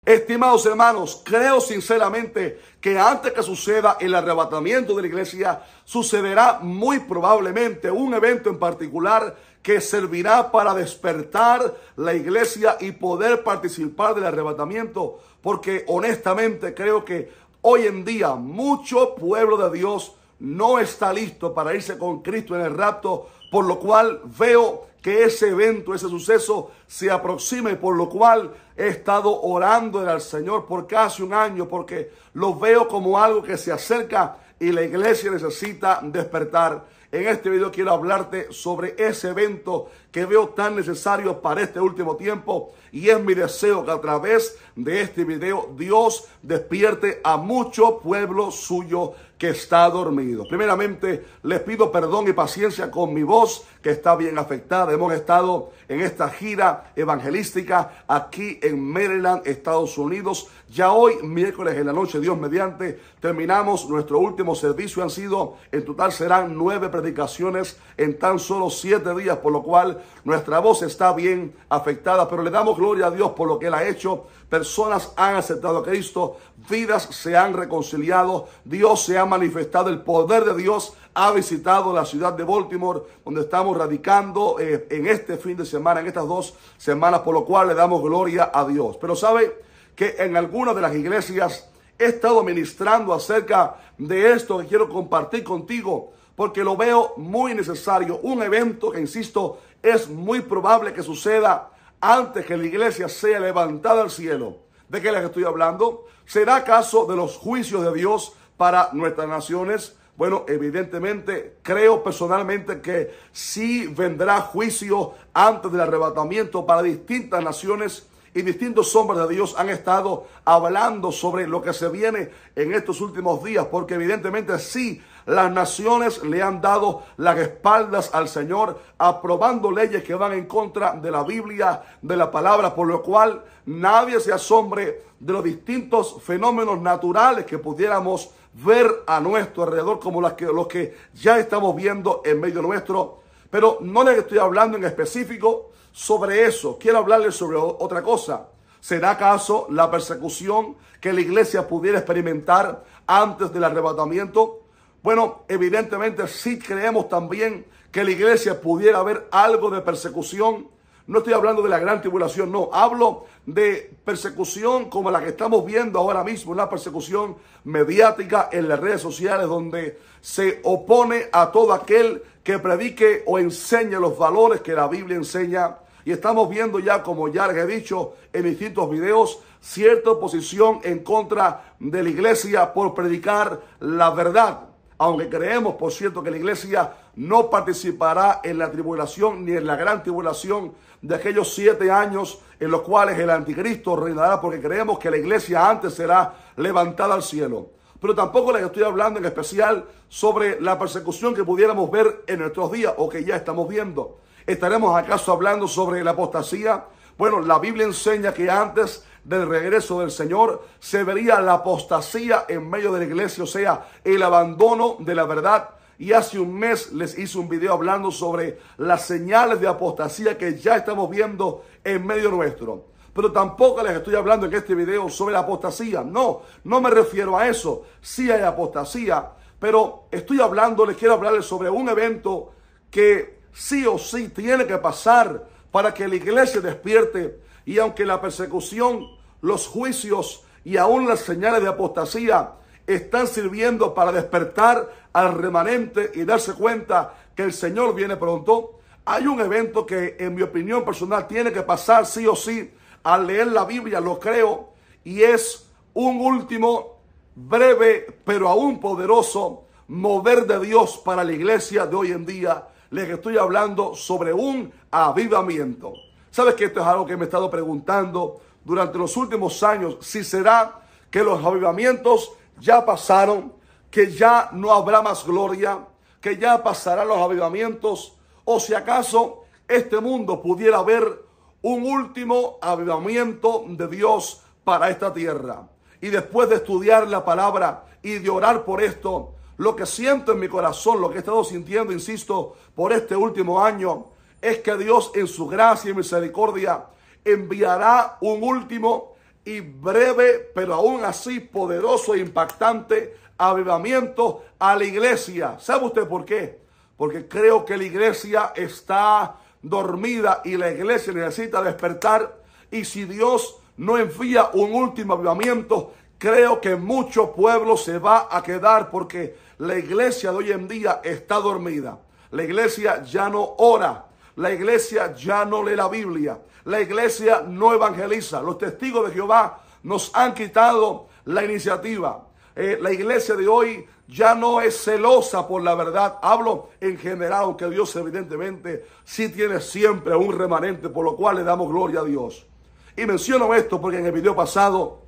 Estimados hermanos, creo sinceramente que antes que suceda el arrebatamiento de la iglesia, sucederá muy probablemente un evento en particular que servirá para despertar la iglesia y poder participar del arrebatamiento, porque honestamente creo que hoy en día mucho pueblo de Dios no está listo para irse con Cristo en el rapto, por lo cual veo que ese evento, ese suceso se aproxima, y por lo cual he estado orando al Señor por casi un año, porque lo veo como algo que se acerca y la iglesia necesita despertar. En este video quiero hablarte sobre ese evento que veo tan necesario para este último tiempo, y es mi deseo que a través de este video Dios despierte a mucho pueblo suyo que está dormido. Primeramente, les pido perdón y paciencia con mi voz, que está bien afectada. Hemos estado en esta gira evangelística aquí en Maryland, Estados Unidos. Ya hoy, miércoles en la noche, Dios mediante, terminamos nuestro último servicio. En total serán 9 predicaciones en tan solo 7 días, por lo cual nuestra voz está bien afectada, pero le damos gloria a Dios por lo que Él ha hecho. Personas han aceptado a Cristo, vidas se han reconciliado, Dios se ha manifestado, el poder de Dios ha visitado la ciudad de Baltimore, donde estamos radicando en este fin de semana, en estas 2 semanas, por lo cual le damos gloria a Dios. Pero sabe que en algunas de las iglesias he estado ministrando acerca de esto que quiero compartir contigo, porque lo veo muy necesario. Un evento que, insisto, es muy probable que suceda antes que la iglesia sea levantada al cielo. ¿De qué les estoy hablando? ¿Será acaso de los juicios de Dios para nuestras naciones? Bueno, evidentemente, creo personalmente que sí vendrá juicio antes del arrebatamiento para distintas naciones, y distintos hombres de Dios han estado hablando sobre lo que se viene en estos últimos días, porque evidentemente sí, las naciones le han dado las espaldas al Señor, aprobando leyes que van en contra de la Biblia, de la palabra, por lo cual nadie se asombre de los distintos fenómenos naturales que pudiéramos ver a nuestro alrededor, como los que ya estamos viendo en medio nuestro. Pero no les estoy hablando en específico sobre eso. Quiero hablarles sobre otra cosa. ¿Será acaso la persecución que la iglesia pudiera experimentar antes del arrebatamiento? Bueno, evidentemente sí creemos también que la iglesia pudiera haber algo de persecución. No estoy hablando de la gran tribulación, no. Hablo de persecución como la que estamos viendo ahora mismo, una persecución mediática en las redes sociales, donde se opone a todo aquel que predique o enseñe los valores que la Biblia enseña. Y estamos viendo ya, como ya les he dicho en distintos videos, cierta oposición en contra de la iglesia por predicar la verdad. Aunque creemos, por cierto, que la iglesia no participará en la tribulación ni en la gran tribulación de aquellos 7 años en los cuales el anticristo reinará, porque creemos que la iglesia antes será levantada al cielo. Pero tampoco les estoy hablando en especial sobre la persecución que pudiéramos ver en nuestros días o que ya estamos viendo. ¿Estaremos acaso hablando sobre la apostasía? Bueno, la Biblia enseña que antes del regreso del Señor se vería la apostasía en medio de la iglesia, o sea, el abandono de la verdad. Y hace un mes les hice un video hablando sobre las señales de apostasía que ya estamos viendo en medio nuestro. Pero tampoco les estoy hablando en este video sobre la apostasía. No me refiero a eso. Sí hay apostasía, pero quiero hablarles sobre un evento que sí o sí tiene que pasar para que la iglesia despierte. Y aunque la persecución, los juicios y aún las señales de apostasía están sirviendo para despertar al remanente y darse cuenta que el Señor viene pronto, hay un evento que, en mi opinión personal, tiene que pasar sí o sí. Al leer la Biblia lo creo, y es un último, breve, pero aún poderoso mover de Dios para la iglesia de hoy en día. Les estoy hablando sobre un avivamiento. ¿Sabes que esto es algo que me he estado preguntando durante los últimos años? Si será que los avivamientos ya pasaron, que ya no habrá más gloria, que ya pasarán los avivamientos, o si acaso este mundo pudiera ver un último avivamiento de Dios para esta tierra. Y después de estudiar la palabra y de orar por esto, lo que siento en mi corazón, lo que he estado sintiendo, insisto, por este último año, es que Dios en su gracia y misericordia enviará un último y breve, pero aún así poderoso e impactante avivamiento a la iglesia. ¿Sabe usted por qué? Porque creo que la iglesia está dormida y la iglesia necesita despertar. Y si Dios no envía un último avivamiento, creo que mucho pueblo se va a quedar, porque la iglesia de hoy en día está dormida. La iglesia ya no ora. La iglesia ya no lee la Biblia. La iglesia no evangeliza. Los testigos de Jehová nos han quitado la iniciativa. La iglesia de hoy ya no es celosa por la verdad. Hablo en general, aunque Dios evidentemente sí tiene siempre un remanente, por lo cual le damos gloria a Dios. Y menciono esto porque en el video pasado,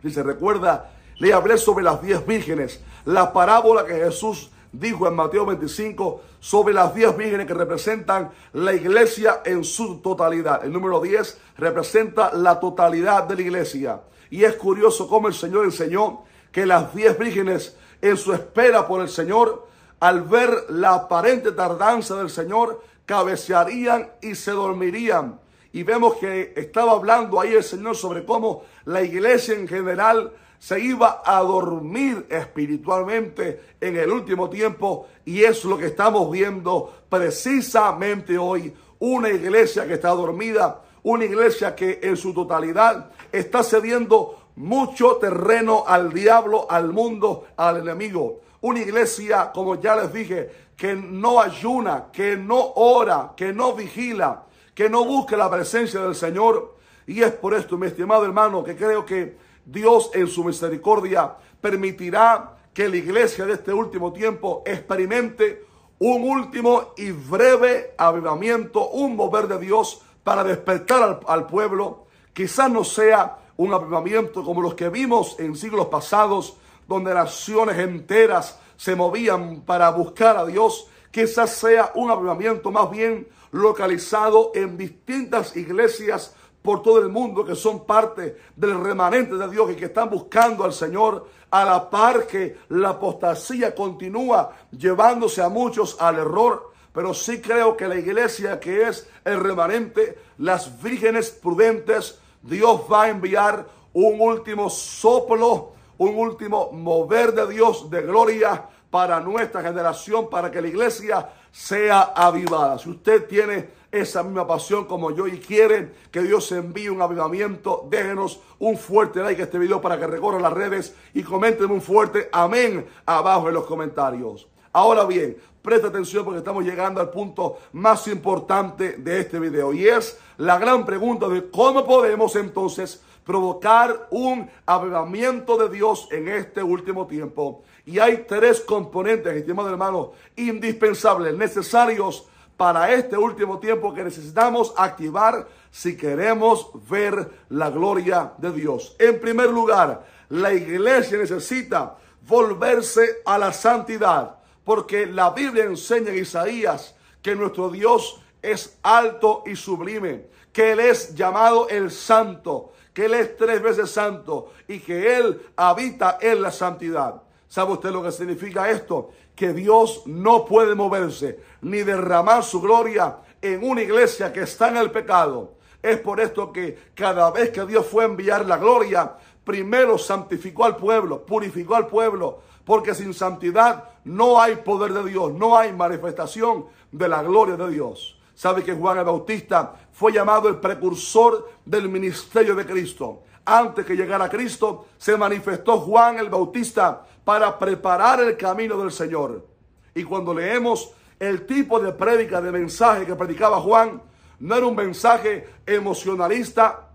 si se recuerda, le hablé sobre las 10 vírgenes. La parábola que Jesús dijo en Mateo 25 sobre las 10 vírgenes que representan la iglesia en su totalidad. El número 10 representa la totalidad de la iglesia. Y es curioso cómo el Señor enseñó que las 10 vírgenes, en su espera por el Señor, al ver la aparente tardanza del Señor, cabecearían y se dormirían. Y vemos que estaba hablando ahí el Señor sobre cómo la iglesia en general se iba a dormir espiritualmente en el último tiempo. Y es lo que estamos viendo precisamente hoy. Una iglesia que está dormida, una iglesia que en su totalidad está cediendo mucho terreno al diablo, al mundo, al enemigo. Una iglesia, como ya les dije, que no ayuna, que no ora, que no vigila, que no busca la presencia del Señor. Y es por esto, mi estimado hermano, que creo que Dios en su misericordia permitirá que la iglesia de este último tiempo experimente un último y breve avivamiento, un mover de Dios para despertar al pueblo. Quizás no sea un avivamiento como los que vimos en siglos pasados, donde naciones enteras se movían para buscar a Dios. Quizás sea un avivamiento más bien localizado en distintas iglesias por todo el mundo que son parte del remanente de Dios y que están buscando al Señor, a la par que la apostasía continúa llevándose a muchos al error. Pero sí creo que la iglesia que es el remanente, las vírgenes prudentes, Dios va a enviar un último soplo, un último mover de Dios de gloria para nuestra generación, para que la iglesia sea avivada. Si usted tiene esa misma pasión como yo y quiere que Dios envíe un avivamiento, déjenos un fuerte like a este video para que recorra las redes y comenten un fuerte amén abajo en los comentarios. Ahora bien, presta atención porque estamos llegando al punto más importante de este video, y es la gran pregunta de cómo podemos entonces provocar un avivamiento de Dios en este último tiempo. Y hay 3 componentes, estimados hermanos, indispensables, necesarios para este último tiempo, que necesitamos activar si queremos ver la gloria de Dios. En primer lugar, la iglesia necesita volverse a la santidad, porque la Biblia enseña en Isaías que nuestro Dios es alto y sublime, que Él es llamado el Santo, que Él es 3 veces santo y que Él habita en la santidad. ¿Sabe usted lo que significa esto? Que Dios no puede moverse ni derramar su gloria en una iglesia que está en el pecado. Es por esto que cada vez que Dios fue a enviar la gloria, primero santificó al pueblo, purificó al pueblo, porque sin santidad no hay poder de Dios, no hay manifestación de la gloria de Dios. ¿Sabe que Juan el Bautista fue llamado el precursor del ministerio de Cristo? Antes que llegara Cristo, se manifestó Juan el Bautista para preparar el camino del Señor. Y cuando leemos el tipo de prédica, de mensaje que predicaba Juan, no era un mensaje emocionalista,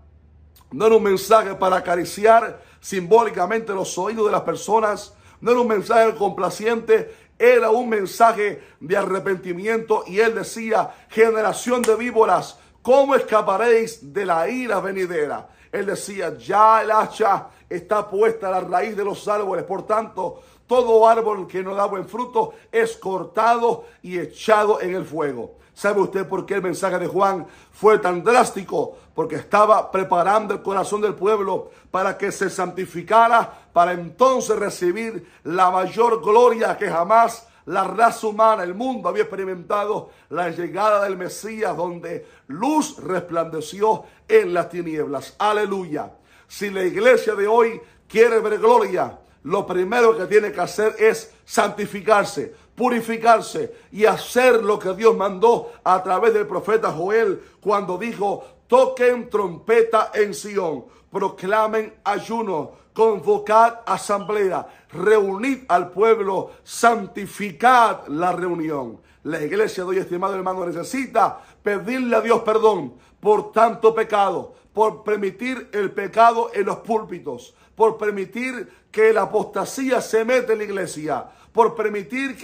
no era un mensaje para acariciar simbólicamente los oídos de las personas, no era un mensaje complaciente, era un mensaje de arrepentimiento. Y él decía: generación de víboras, ¿cómo escaparéis de la ira venidera? Él decía: ya el hacha está puesta a la raíz de los árboles, por tanto, todo árbol que no da buen fruto es cortado y echado en el fuego. ¿Sabe usted por qué el mensaje de Juan fue tan drástico? Porque estaba preparando el corazón del pueblo para que se santificara, para entonces recibir la mayor gloria que jamás la raza humana, el mundo había experimentado: la llegada del Mesías, donde luz resplandeció en las tinieblas. Aleluya. Si la iglesia de hoy quiere ver gloria, lo primero que tiene que hacer es santificarse, purificarse y hacer lo que Dios mandó a través del profeta Joel cuando dijo: toquen trompeta en Sión, proclamen ayuno, convocad asamblea, reunid al pueblo, santificad la reunión. La iglesia de hoy, estimado hermano, necesita pedirle a Dios perdón por tanto pecado, por permitir el pecado en los púlpitos, por permitir que la apostasía se meta en la iglesia, por permitir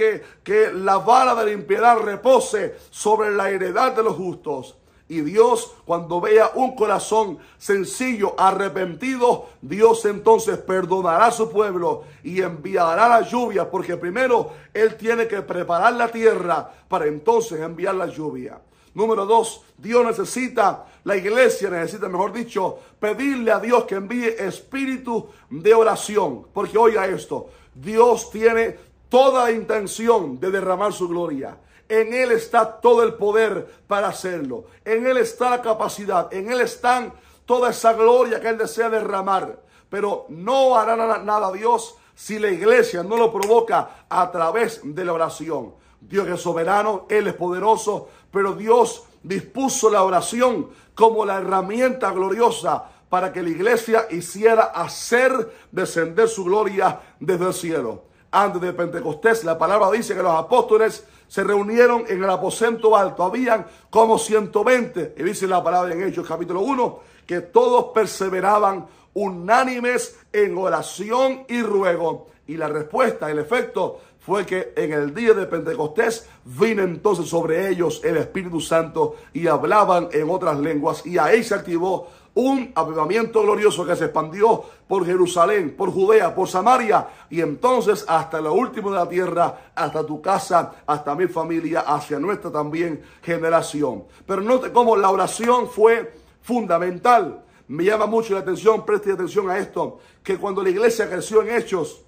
que la vara de la impiedad repose sobre la heredad de los justos. Y Dios, cuando vea un corazón sencillo, arrepentido, Dios entonces perdonará a su pueblo y enviará la lluvia, porque primero Él tiene que preparar la tierra para entonces enviar la lluvia. Número 2, Dios necesita, la iglesia necesita, mejor dicho, pedirle a Dios que envíe espíritu de oración. Porque oiga esto, Dios tiene toda la intención de derramar su gloria. En Él está todo el poder para hacerlo. En Él está la capacidad. En Él está toda esa gloria que Él desea derramar. Pero no hará nada Dios si la iglesia no lo provoca a través de la oración. Dios es soberano, Él es poderoso, pero Dios dispuso la oración como la herramienta gloriosa para que la iglesia hiciera hacer descender su gloria desde el cielo. Antes de Pentecostés, la palabra dice que los apóstoles se reunieron en el aposento alto. Habían como 120. Y dice la palabra en Hechos capítulo 1, que todos perseveraban unánimes en oración y ruego. Y la respuesta, el efecto, fue que en el día de Pentecostés vino entonces sobre ellos el Espíritu Santo y hablaban en otras lenguas. Y ahí se activó un avivamiento glorioso que se expandió por Jerusalén, por Judea, por Samaria y entonces hasta lo último de la tierra, hasta tu casa, hasta mi familia, hacia nuestra también generación. Pero note cómo la oración fue fundamental. Me llama mucho la atención, preste atención a esto, que cuando la iglesia creció en Hechos,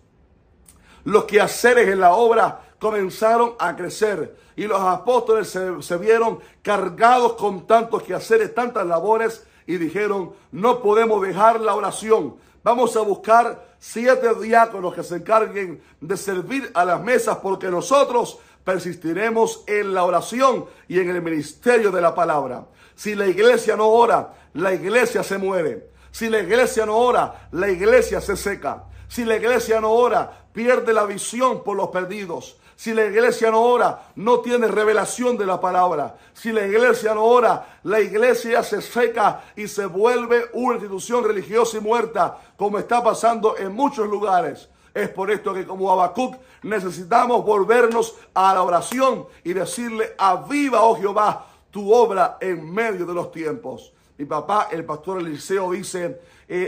los quehaceres en la obra comenzaron a crecer y los apóstoles se vieron cargados con tantos quehaceres, tantas labores, y dijeron: no podemos dejar la oración. Vamos a buscar 7 diáconos que se encarguen de servir a las mesas, porque nosotros persistiremos en la oración y en el ministerio de la palabra. Si la iglesia no ora, la iglesia se muere. Si la iglesia no ora, la iglesia se seca. Si la iglesia no ora, pierde la visión por los perdidos. Si la iglesia no ora, no tiene revelación de la palabra. Si la iglesia no ora, la iglesia se seca y se vuelve una institución religiosa y muerta, como está pasando en muchos lugares. Es por esto que como Habacuc necesitamos volvernos a la oración y decirle: aviva, oh Jehová, tu obra en medio de los tiempos. Mi papá, el pastor Eliseo, dice: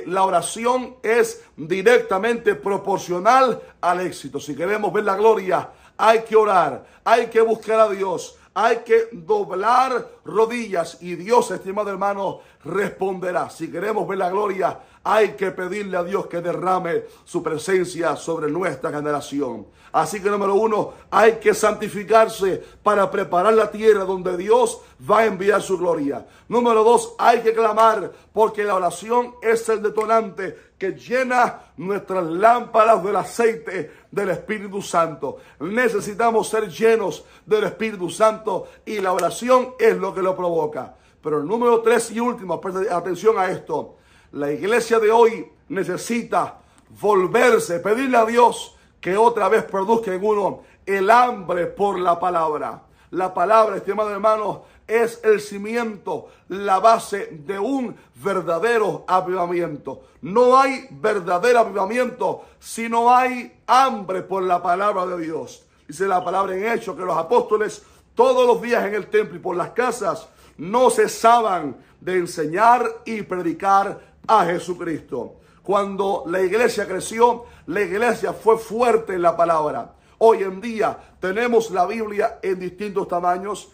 la oración es directamente proporcional al éxito. Si queremos ver la gloria, hay que orar, hay que buscar a Dios, hay que doblar rodillas y Dios, estimado hermano, responderá. Si queremos ver la gloria, hay que pedirle a Dios que derrame su presencia sobre nuestra generación. Así que número 1, hay que santificarse para preparar la tierra donde Dios va a enviar su gloria. Número 2, hay que clamar, porque la oración es el detonante que llena nuestras lámparas del aceite del Espíritu Santo. Necesitamos ser llenos del Espíritu Santo y la oración es lo que lo provoca. Pero el número 3 y último, preste atención a esto. La iglesia de hoy necesita volverse, pedirle a Dios que otra vez produzca en uno el hambre por la palabra. La palabra, estimado hermano, es el cimiento, la base de un verdadero avivamiento. No hay verdadero avivamiento si no hay hambre por la palabra de Dios. Dice la palabra en Hechos que los apóstoles todos los días en el templo y por las casas no cesaban de enseñar y predicar a Jesucristo. Cuando la iglesia creció, la iglesia fue fuerte en la palabra. Hoy en día tenemos la Biblia en distintos tamaños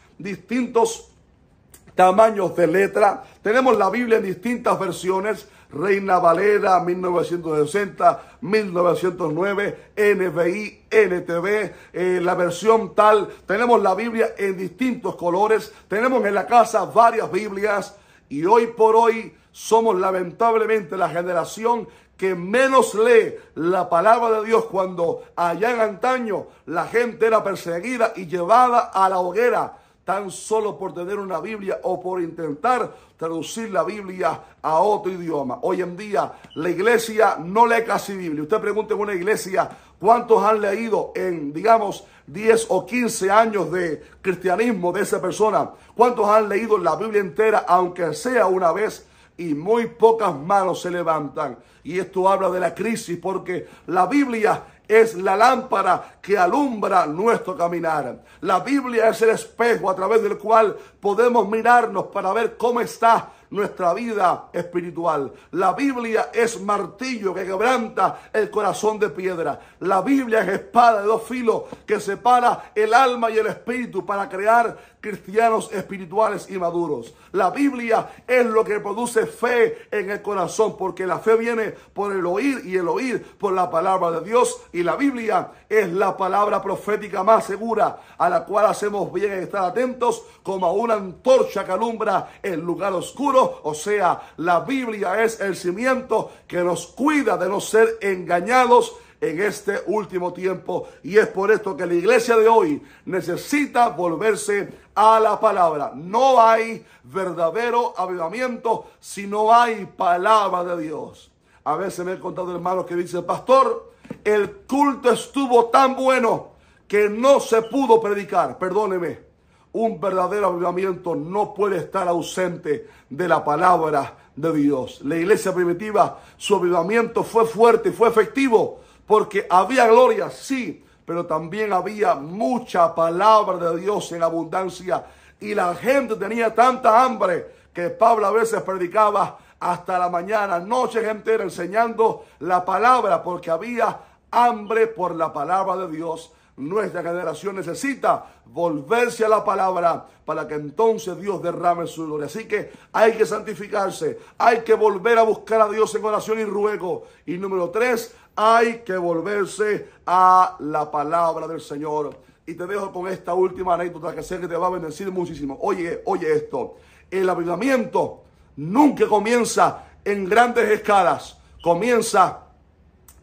de letra. Tenemos la Biblia en distintas versiones. Reina Valera, 1960, 1909, NBI, NTV, la versión tal. Tenemos la Biblia en distintos colores. Tenemos en la casa varias Biblias. Y hoy por hoy somos lamentablemente la generación que menos lee la palabra de Dios, cuando allá en antaño la gente era perseguida y llevada a la hoguera tan solo por tener una Biblia o por intentar traducir la Biblia a otro idioma. Hoy en día la iglesia no lee casi Biblia. Usted pregunta en una iglesia cuántos han leído en, digamos, 10 o 15 años de cristianismo de esa persona. ¿Cuántos han leído la Biblia entera, aunque sea una vez? Y muy pocas manos se levantan. Y esto habla de la crisis, porque la Biblia es la lámpara que alumbra nuestro caminar. La Biblia es el espejo a través del cual podemos mirarnos para ver cómo está nuestra vida espiritual. La Biblia es martillo que quebranta el corazón de piedra. La Biblia es espada de dos filos que separa el alma y el espíritu para crear cristianos espirituales y maduros. La Biblia es lo que produce fe en el corazón, porque la fe viene por el oír y el oír por la palabra de Dios. Y la Biblia es la palabra profética más segura, a la cual hacemos bien en estar atentos, como a una antorcha que alumbra el lugar oscuro. O sea, la Biblia es el cimiento que nos cuida de no ser engañados en este último tiempo. Y es por esto que la iglesia de hoy necesita volverse a la palabra. No hay verdadero avivamiento si no hay palabra de Dios. A veces me he contado hermanos que dicen: pastor, el culto estuvo tan bueno que no se pudo predicar. Perdóneme. Un verdadero avivamiento no puede estar ausente de la palabra de Dios. La iglesia primitiva, su avivamiento fue fuerte y fue efectivo, porque había gloria, sí, pero también había mucha palabra de Dios en abundancia. Y la gente tenía tanta hambre que Pablo a veces predicaba hasta la mañana, noches enteras, enseñando la palabra, porque había hambre por la palabra de Dios. Nuestra generación necesita volverse a la palabra para que entonces Dios derrame su gloria. Así que hay que santificarse, hay que volver a buscar a Dios en oración y ruego. Y número 3, hay que volverse a la palabra del Señor. Y te dejo con esta última anécdota que sé que te va a bendecir muchísimo. Oye esto: el avivamiento nunca comienza en grandes escalas, comienza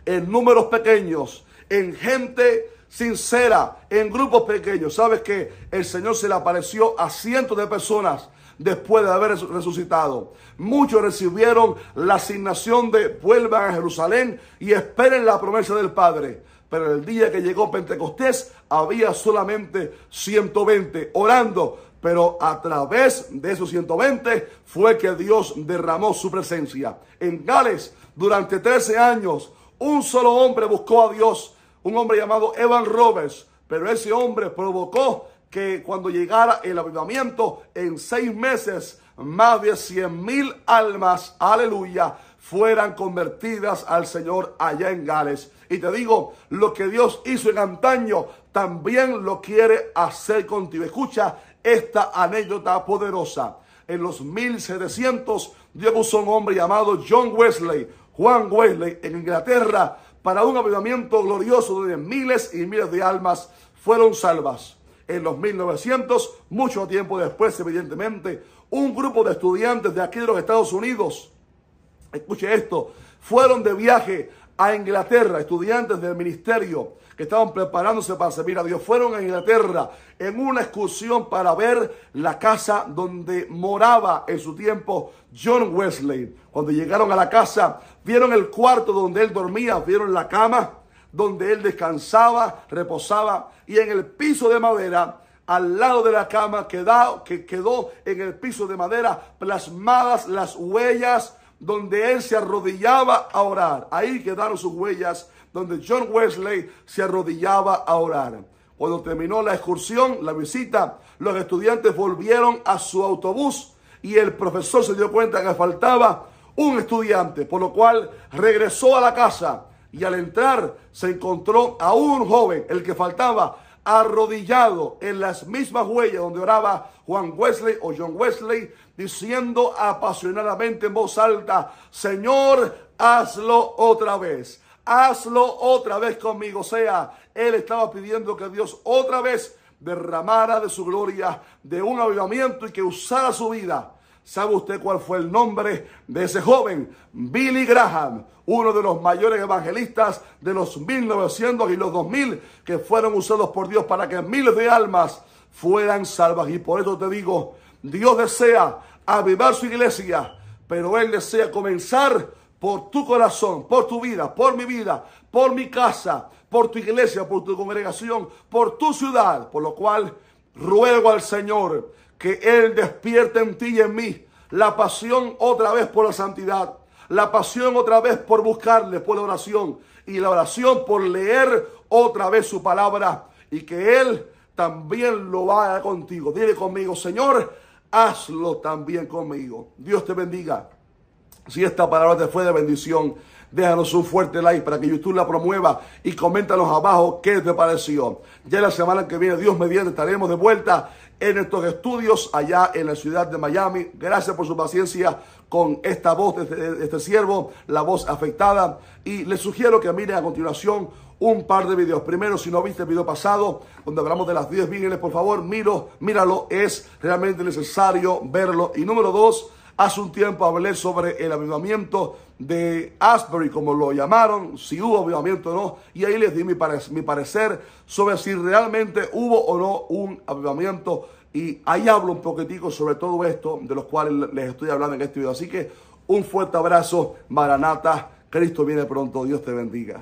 en números pequeños, en gente sincera, en grupos pequeños. Sabes que el Señor se le apareció a cientos de personas después de haber resucitado. Muchos recibieron la asignación de vuelvan a Jerusalén y esperen la promesa del Padre. Pero el día que llegó Pentecostés había solamente 120 orando. Pero a través de esos 120 fue que Dios derramó su presencia. En Gales, durante 13 años, un solo hombre buscó a Dios, un hombre llamado Evan Roberts, pero ese hombre provocó que cuando llegara el avivamiento, en 6 meses, más de 100,000 almas, aleluya, fueran convertidas al Señor allá en Gales. Y te digo, lo que Dios hizo en antaño, también lo quiere hacer contigo. Escucha esta anécdota poderosa. En los 1700, Dios puso un hombre llamado Juan Wesley, en Inglaterra, para un avivamiento glorioso donde miles y miles de almas fueron salvas. En los 1900, mucho tiempo después, evidentemente, un grupo de estudiantes de aquí de los Estados Unidos, escuche esto, fueron de viaje a Inglaterra, estudiantes del ministerio que estaban preparándose para servir a Dios. Fueron a Inglaterra en una excursión para ver la casa donde moraba en su tiempo John Wesley. Cuando llegaron a la casa, vieron el cuarto donde él dormía, vieron la cama donde él descansaba, reposaba, y en el piso de madera, al lado de la cama, quedó en el piso de madera plasmadas las huellas donde él se arrodillaba a orar. Ahí quedaron sus huellas donde John Wesley se arrodillaba a orar. Cuando terminó la excursión, la visita, los estudiantes volvieron a su autobús y el profesor se dio cuenta que faltaba un estudiante, por lo cual regresó a la casa y al entrar se encontró a un joven, el que faltaba, arrodillado en las mismas huellas donde oraba Juan Wesley o John Wesley, diciendo apasionadamente en voz alta: Señor, hazlo otra vez. Hazlo otra vez conmigo. O sea, él estaba pidiendo que Dios otra vez derramara de su gloria, de un avivamiento, y que usara su vida ¿Sabe usted cuál fue el nombre de ese joven? Billy Graham, uno de los mayores evangelistas de los 1900 y los 2000, que fueron usados por Dios para que miles de almas fueran salvas. Y por eso te digo, Dios desea avivar su iglesia, pero Él desea comenzar por tu corazón, por tu vida, por mi casa, por tu iglesia, por tu congregación, por tu ciudad. Por lo cual ruego al Señor que Él despierte en ti y en mí la pasión otra vez por la santidad, la pasión otra vez por buscarle, por la oración, y la oración por leer otra vez su palabra, y que Él también lo haga contigo. Dile conmigo: Señor, hazlo también conmigo. Dios te bendiga. Si esta palabra te fue de bendición, déjanos un fuerte like para que YouTube la promueva y coméntanos abajo qué te pareció. Ya la semana que viene, Dios mediante, estaremos de vuelta en nuestros estudios allá en la ciudad de Miami. Gracias por su paciencia con esta voz de este siervo, la voz afectada. Y les sugiero que miren a continuación un par de videos. Primero, si no viste el video pasado, donde hablamos de las 10 vírgenes, por favor, míralo. Es realmente necesario verlo. Y número 2, hace un tiempo hablé sobre el avivamiento de Asbury, como lo llamaron, si hubo avivamiento o no, y ahí les di mi parecer sobre si realmente hubo o no un avivamiento, y ahí hablo un poquitico sobre todo esto, de los cuales les estoy hablando en este video. Así que un fuerte abrazo, Maranata, Cristo viene pronto, Dios te bendiga.